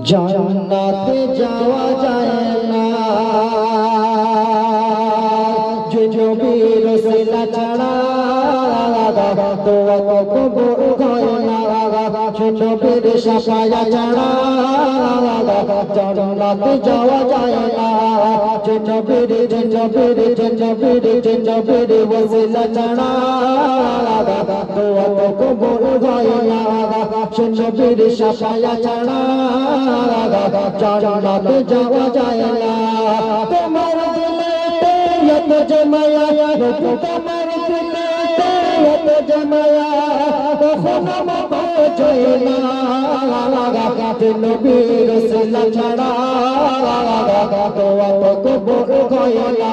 জান্নাতে যাওয়া যায় না নবীর রসুল ছাড়া, দোয়া তো কবুল হয় না নবীর শাফায়াত ছাড়া, জান্নাতে যাওয়া যায় না নবীর ওসিলা ছাড়া, দোয়া তো কবুল হয় না নবীর শাফায়াত ছাড়া, জান্নাতে যাওয়া যায় না। তোমার এত জমায়া তোমার দিলে এত জমায়া কখনো পৌঁছয় না নবীর রসুল ছাড়া, দোয়া তো কবুল হয় না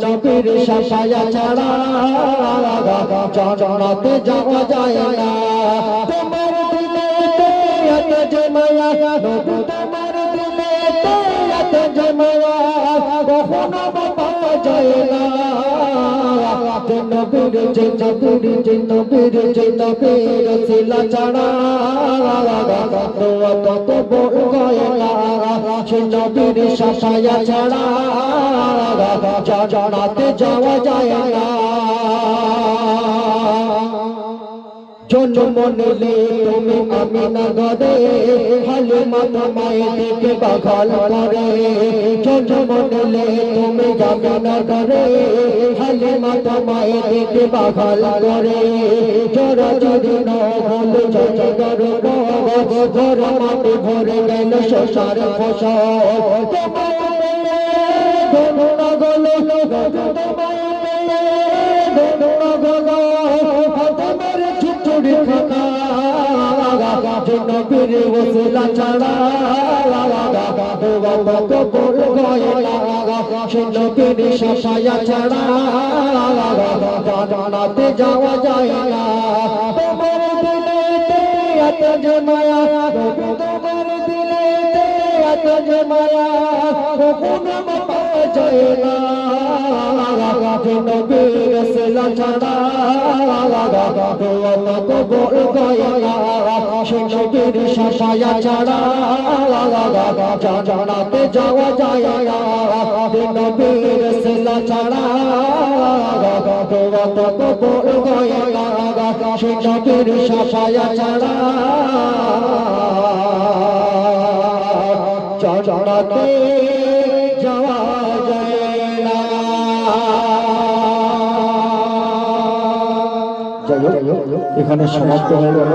নবীর শাফায়াত ছাড়া, জান্নাতে যাওয়া যায় না। তোমার দিলে এত জমায়া তোমার দিলে এত জমায়া কখনো যায় না নবীর রসুল ছাড়া, দোয়া তো কবুল হয় না নবীর শাফায়াত ছাড়া, জান্নাতে যাওয়া যায় না। জন্ম নিলে তুমি আমিনা ঘরে, হালিমা তোমায় দেখে পাগল করে। জন্ম নিলে তুমি আমিনা ঘরে, হালিমা তোমায় দেখে পাগল করে। জোরা জোরি নহল জজগর ঘর মাটি ভরে গেল শশার ফসল। নবীর ওসিলা ছাড়া, দোয়া তো কবুল হয় না নবীর শাফায়াত ছাড়া, জান্নাতে যাওয়া যায় না। তোমার দিলে এত জমায়া তোমার দিলে এত জমায়া কখনো পৌঁছয় না নবীর রসুল ছাড়া, দোয়া তো কবুল হয় না নবীর শাফায়াত ছাড়া, জান্নাতে যাওয়া যায় না। নবীর রসুল ছাড়া, দোয়া তো কবুল হয় না নবীর শাফায়াত ছাড়া, জান্নাতে যাওয়া যায় না। যাই হোক, এখানে সমাপ্ত হয়ে গেল।